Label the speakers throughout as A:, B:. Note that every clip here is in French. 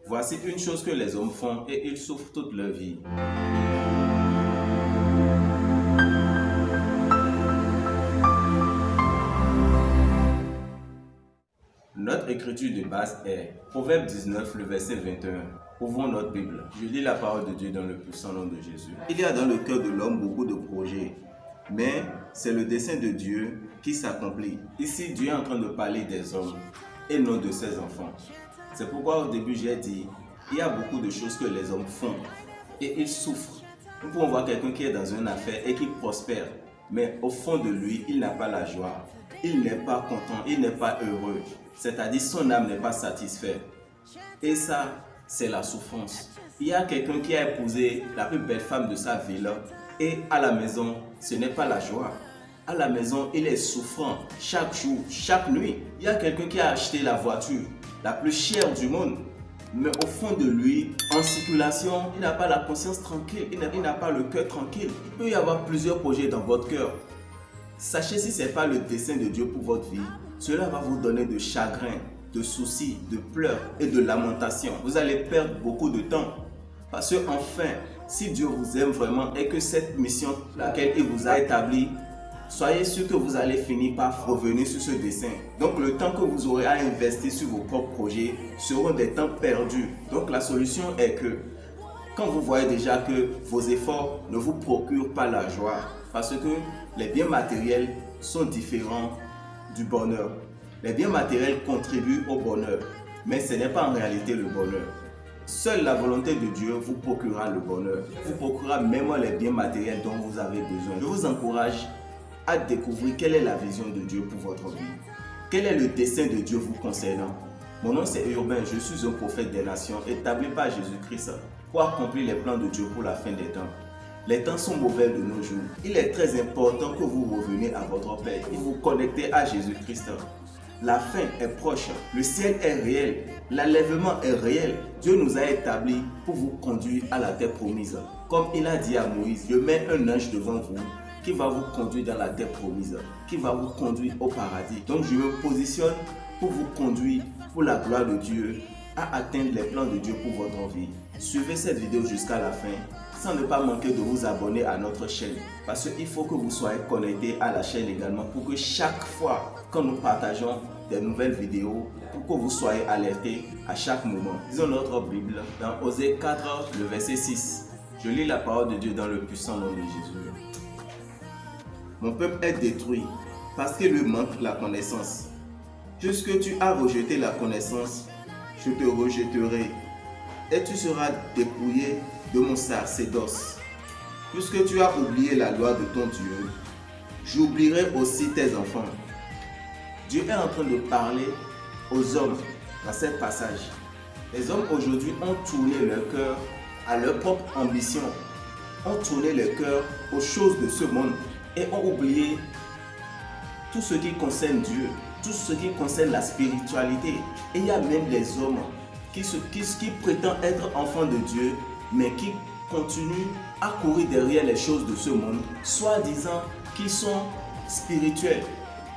A: Voici une chose que les hommes font et ils souffrent toute leur vie. Notre écriture de base est Proverbe 19, le verset 21. Ouvrons notre Bible. Je lis la parole de Dieu dans le puissant nom de Jésus. Il y a dans le cœur de l'homme beaucoup de projets, mais c'est le dessein de Dieu qui s'accomplit. Ici, Dieu est en train de parler des hommes et non de ses enfants. C'est pourquoi au début j'ai dit, il y a beaucoup de choses que les hommes font et ils souffrent. Nous pouvons voir quelqu'un qui est dans une affaire et qui prospère, mais au fond de lui, il n'a pas la joie. Il n'est pas content, il n'est pas heureux. C'est-à-dire son âme n'est pas satisfaite. Et ça, c'est la souffrance. Il y a quelqu'un qui a épousé la plus belle femme de sa ville et à la maison, ce n'est pas la joie. À la maison, il est souffrant chaque jour, chaque nuit. Il y a quelqu'un qui a acheté la voiture la plus chère du monde. Mais au fond de lui, en circulation, il n'a pas la conscience tranquille, il n'a pas le cœur tranquille. Il peut y avoir plusieurs projets dans votre cœur. Sachez si ce n'est pas le dessein de Dieu pour votre vie, cela va vous donner de chagrin, de soucis, de pleurs et de lamentations. Vous allez perdre beaucoup de temps. Parce que enfin, si Dieu vous aime vraiment et que cette mission laquelle il vous a établi, soyez sûr que vous allez finir par revenir sur ce dessein. Donc le temps que vous aurez à investir sur vos propres projets seront des temps perdus. Donc la solution est que quand vous voyez déjà que vos efforts ne vous procurent pas la joie, parce que les biens matériels sont différents du bonheur. Les biens matériels contribuent au bonheur, mais ce n'est pas en réalité le bonheur. Seule la volonté de Dieu vous procurera le bonheur. Vous procurera même les biens matériels dont vous avez besoin. Je vous encourage à découvrir quelle est la vision de Dieu pour votre vie. Quel est le dessein de Dieu vous concernant. Mon nom c'est Urbain, je suis un prophète des nations établi par Jésus-Christ pour accomplir les plans de Dieu pour la fin des temps. Les temps sont mauvais de nos jours. Il est très important que vous reveniez à votre Père et vous connectez à Jésus-Christ. La fin est proche, le ciel est réel, l'enlèvement est réel. Dieu nous a établis pour vous conduire à la terre promise. Comme il a dit à Moïse, je mets un ange devant vous qui va vous conduire dans la terre promise, qui va vous conduire au paradis. Donc je me positionne pour vous conduire pour la gloire de Dieu à atteindre les plans de Dieu pour votre vie. Suivez cette vidéo jusqu'à la fin sans ne pas manquer de vous abonner à notre chaîne parce qu'il faut que vous soyez connectés à la chaîne également pour que chaque fois quand nous partageons des nouvelles vidéos, pour que vous soyez alertés à chaque moment. Lisons notre Bible dans Osée 4, le verset 6. Je lis la parole de Dieu dans le puissant nom de Jésus. Mon peuple est détruit parce qu'il lui manque la connaissance. Puisque tu as rejeté la connaissance, je te rejetterai et tu seras dépouillé de mon sacerdoce. Puisque tu as oublié la loi de ton Dieu, j'oublierai aussi tes enfants. Dieu est en train de parler aux hommes dans ce passage. Les hommes aujourd'hui ont tourné leur cœur à leur propre ambition, ont tourné leur cœur aux choses de ce monde et ont oublié tout ce qui concerne Dieu, tout ce qui concerne la spiritualité. Et il y a même des hommes qui prétendent être enfants de Dieu, mais qui continuent à courir derrière les choses de ce monde, soi-disant qu'ils sont spirituels.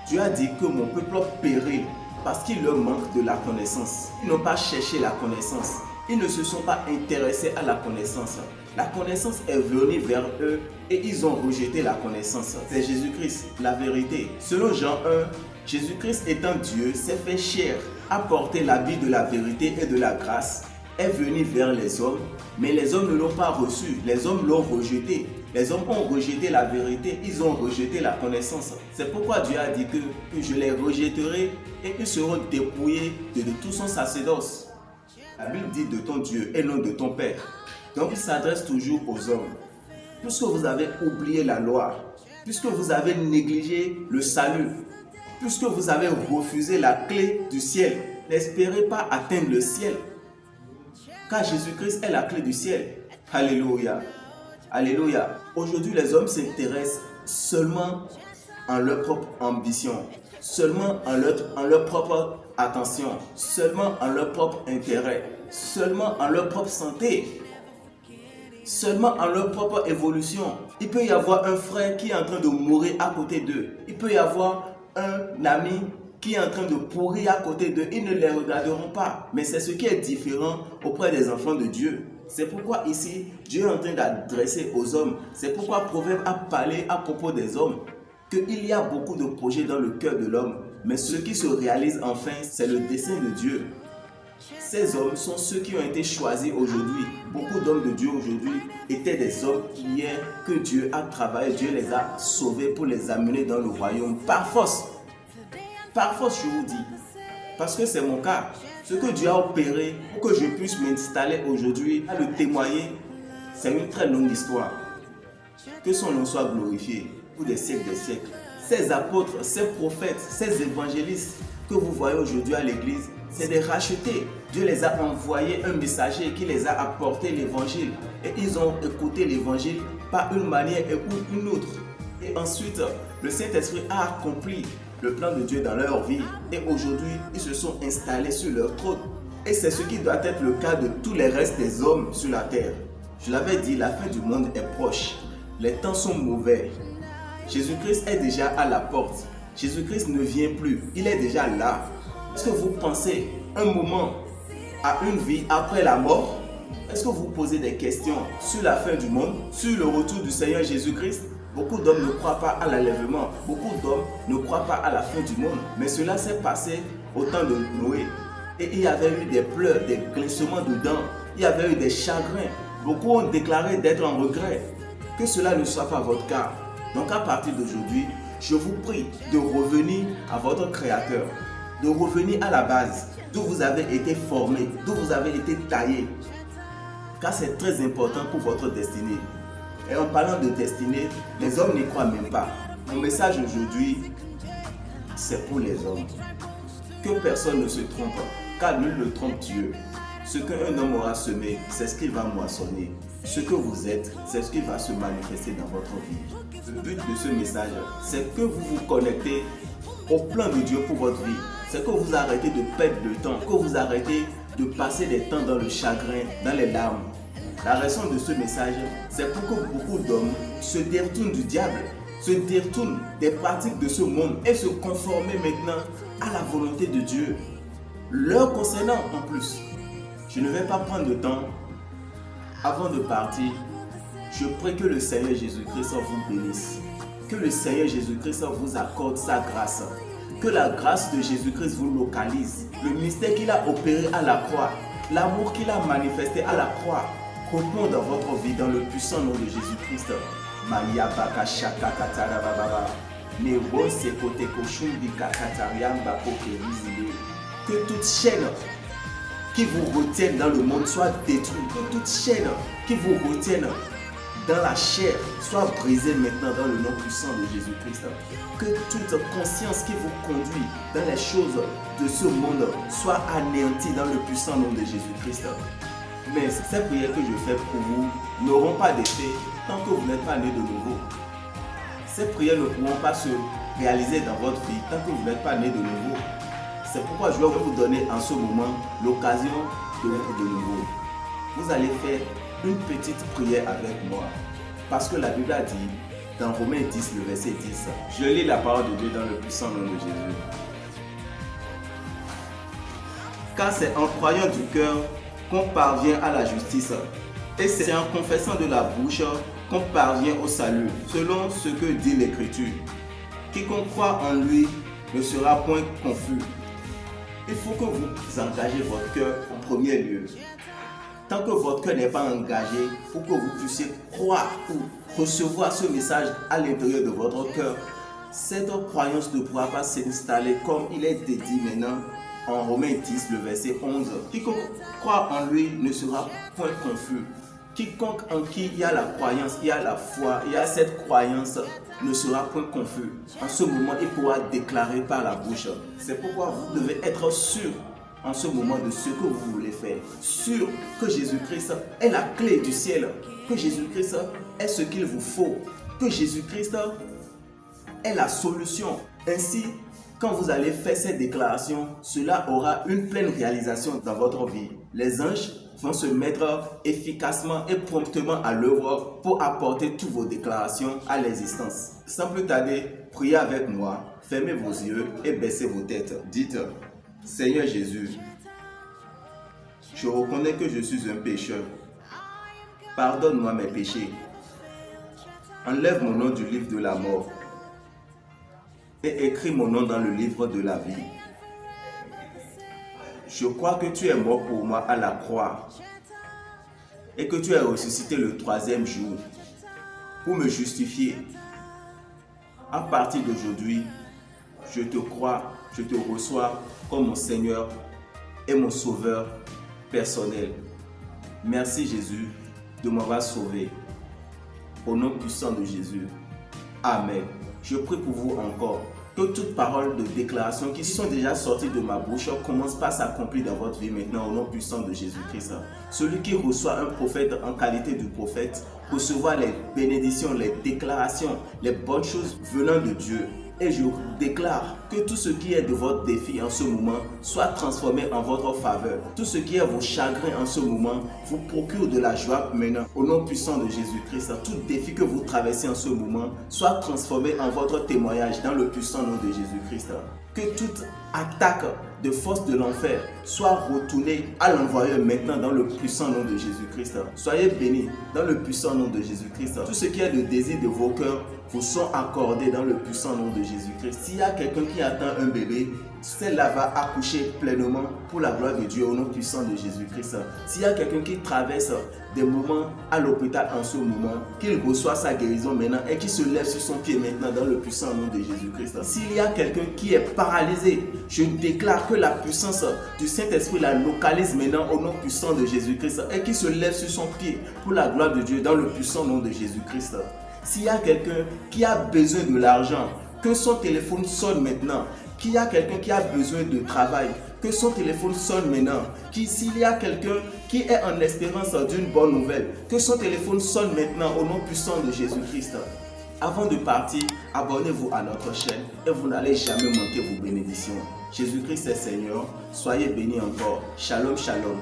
A: Dieu a dit que mon peuple périt parce qu'il leur manque de la connaissance. Ils n'ont pas cherché la connaissance. Ils ne se sont pas intéressés à la connaissance. La connaissance est venue vers eux et ils ont rejeté la connaissance. C'est Jésus-Christ, la vérité. Selon Jean 1, Jésus-Christ étant Dieu s'est fait chair, a porté l'habit de la vérité et de la grâce, est venu vers les hommes, mais les hommes ne l'ont pas reçu, les hommes l'ont rejeté. Les hommes ont rejeté la vérité, ils ont rejeté la connaissance. C'est pourquoi Dieu a dit que je les rejetterai et ils seront dépouillés de tout son sacerdoce. La Bible dit de ton Dieu et non de ton Père. Donc il s'adresse toujours aux hommes. Puisque vous avez oublié la loi, puisque vous avez négligé le salut, puisque vous avez refusé la clé du ciel, n'espérez pas atteindre le ciel. Car Jésus-Christ est la clé du ciel. Alléluia. Alléluia. Aujourd'hui, les hommes s'intéressent seulement en leur propre ambition, seulement en leur propre attention, seulement en leur propre intérêt, seulement en leur propre santé, seulement en leur propre évolution. Il peut y avoir un frère qui est en train de mourir à côté d'eux. Il peut y avoir un ami qui est en train de pourrir à côté d'eux, ils ne les regarderont pas. Mais c'est ce qui est différent auprès des enfants de Dieu. C'est pourquoi ici, Dieu est en train d'adresser aux hommes. C'est pourquoi Proverbe a parlé à propos des hommes, qu'il y a beaucoup de projets dans le cœur de l'homme. Mais ce qui se réalise enfin, c'est le dessein de Dieu. Ces hommes sont ceux qui ont été choisis aujourd'hui. Beaucoup d'hommes de Dieu aujourd'hui étaient des hommes hier que Dieu a travaillé, Dieu les a sauvés pour les amener dans le royaume par force. Par force, je vous dis. Parce que c'est mon cas. Ce que Dieu a opéré pour que je puisse m'installer aujourd'hui, à le témoigner, c'est une très longue histoire. Que son nom soit glorifié pour des siècles des siècles. Ces apôtres, ces prophètes, ces évangélistes que vous voyez aujourd'hui à l'église, c'est des rachetés. Dieu les a envoyés un messager qui les a apporté l'évangile. Et ils ont écouté l'évangile par une manière ou une autre. Et ensuite, le Saint-Esprit a accompli le plan de Dieu dans leur vie. Et aujourd'hui, ils se sont installés sur leur trône. Et c'est ce qui doit être le cas de tous les restes des hommes sur la terre. Je l'avais dit, la fin du monde est proche. Les temps sont mauvais. Jésus-Christ est déjà à la porte. Jésus-Christ ne vient plus. Il est déjà là. Est-ce que vous pensez un moment à une vie après la mort? Est-ce que vous posez des questions sur la fin du monde, sur le retour du Seigneur Jésus-Christ? Beaucoup d'hommes ne croient pas à l'enlèvement. Beaucoup d'hommes ne croient pas à la fin du monde. Mais cela s'est passé au temps de Noé. Et il y avait eu des pleurs, des grincements de dents. Il y avait eu des chagrins. Beaucoup ont déclaré d'être en regret. Que cela ne soit pas votre cas. Donc à partir d'aujourd'hui, je vous prie de revenir à votre Créateur. De revenir à la base, d'où vous avez été formé, d'où vous avez été taillé. Car c'est très important pour votre destinée. Et en parlant de destinée, les hommes n'y croient même pas. Mon message aujourd'hui, c'est pour les hommes. Que personne ne se trompe, car nul ne trompe Dieu. Ce qu'un homme aura semé, c'est ce qu'il va moissonner. Ce que vous êtes, c'est ce qui va se manifester dans votre vie. Le but de ce message, c'est que vous vous connectez au plan de Dieu pour votre vie. C'est que vous arrêtez de perdre le temps, que vous arrêtez de passer des temps dans le chagrin, dans les larmes. La raison de ce message, c'est pour que beaucoup d'hommes se détournent du diable, se détournent des pratiques de ce monde et se conformer maintenant à la volonté de Dieu. Leur concernant en plus. Je ne vais pas prendre de temps. Avant de partir, je prie que le Seigneur Jésus-Christ vous bénisse. Que le Seigneur Jésus-Christ vous accorde sa grâce. Que la grâce de Jésus-Christ vous localise. Le mystère qu'il a opéré à la croix, l'amour qu'il a manifesté à la croix, répond dans votre vie dans le puissant nom de Jésus-Christ. Maria baka shaka katara bababa. Nebo sekote koshumbi kakatariam bako kerizile. Que toute chaîne qui vous retienne dans le monde soit détruite. Que toute chaîne qui vous retienne dans la chair soit brisée maintenant dans le nom puissant de Jésus-Christ. Que toute conscience qui vous conduit dans les choses de ce monde soit anéantie dans le puissant nom de Jésus-Christ. Mais ces prières que je fais pour vous n'auront pas d'effet tant que vous n'êtes pas né de nouveau. Ces prières ne pourront pas se réaliser dans votre vie tant que vous n'êtes pas né de nouveau. C'est pourquoi je vais vous donner en ce moment l'occasion de naître de nouveau. Vous allez faire une petite prière avec moi. Parce que la Bible a dit, dans Romains 10, le verset 10, je lis la parole de Dieu dans le puissant nom de Jésus. Car c'est en croyant du cœur qu'on parvient à la justice. Et c'est en confessant de la bouche qu'on parvient au salut, selon ce que dit l'Écriture. Quiconque croit en lui ne sera point confus. Il faut que vous engagez votre cœur en premier lieu. Tant que votre cœur n'est pas engagé, pour que vous puissiez croire ou recevoir ce message à l'intérieur de votre cœur, cette croyance ne pourra pas s'installer comme il est dit maintenant en Romains 10, le verset 11. Quiconque croit en lui ne sera point confus. Quiconque en qui il y a la croyance, il y a la foi, il y a cette croyance, ne sera point confus. En ce moment, il pourra déclarer par la bouche. C'est pourquoi vous devez être sûr en ce moment de ce que vous voulez faire. Sûr que Jésus-Christ est la clé du ciel. Que Jésus-Christ est ce qu'il vous faut. Que Jésus-Christ est la solution. Ainsi, quand vous allez faire cette déclaration, cela aura une pleine réalisation dans votre vie. Les anges vont se mettre efficacement et promptement à l'œuvre pour apporter toutes vos déclarations à l'existence. Sans plus tarder, priez avec moi, fermez vos yeux et baissez vos têtes. Dites, Seigneur Jésus, je reconnais que je suis un pécheur. Pardonne-moi mes péchés. Enlève mon nom du livre de la mort et écris mon nom dans le livre de la vie. Je crois que tu es mort pour moi à la croix et que tu es ressuscité le 3e jour pour me justifier. À partir d'aujourd'hui, je te crois, je te reçois comme mon Seigneur et mon Sauveur personnel. Merci Jésus de m'avoir sauvé. Au nom puissant de Jésus. Amen. Je prie pour vous encore. Que toutes paroles de déclaration qui sont déjà sorties de ma bouche commencent par s'accomplir dans votre vie maintenant au nom puissant de Jésus-Christ. Celui qui reçoit un prophète en qualité de prophète recevra les bénédictions, les déclarations, les bonnes choses venant de Dieu. Et je déclare que tout ce qui est de votre défi en ce moment soit transformé en votre faveur. Tout ce qui est vos chagrins en ce moment vous procure de la joie maintenant. Au nom puissant de Jésus-Christ, tout défi que vous traversez en ce moment soit transformé en votre témoignage dans le puissant nom de Jésus-Christ. Que toute attaque de force de l'enfer soit retournée à l'envoyeur maintenant dans le puissant nom de Jésus-Christ. Soyez bénis dans le puissant nom de Jésus-Christ. Tout ce qui est le désir de vos cœurs vous sont accordés dans le puissant nom de Jésus-Christ. S'il y a quelqu'un qui attend un bébé, celle-là va accoucher pleinement pour la gloire de Dieu au nom puissant de Jésus-Christ. S'il y a quelqu'un qui traverse des moments à l'hôpital en ce moment, qu'il reçoit sa guérison maintenant et qu'il se lève sur son pied maintenant dans le puissant nom de Jésus-Christ. S'il y a quelqu'un qui est paralysé, je déclare que la puissance du Saint-Esprit la localise maintenant au nom puissant de Jésus-Christ et qu'il se lève sur son pied pour la gloire de Dieu dans le puissant nom de Jésus-Christ. S'il y a quelqu'un qui a besoin de l'argent, que son téléphone sonne maintenant. Qu'il y a quelqu'un qui a besoin de travail, que son téléphone sonne maintenant. S'il y a quelqu'un qui est en espérance d'une bonne nouvelle, que son téléphone sonne maintenant au nom puissant de Jésus-Christ. Avant de partir, abonnez-vous à notre chaîne et vous n'allez jamais manquer vos bénédictions. Jésus-Christ est Seigneur. Soyez bénis encore. Shalom, shalom.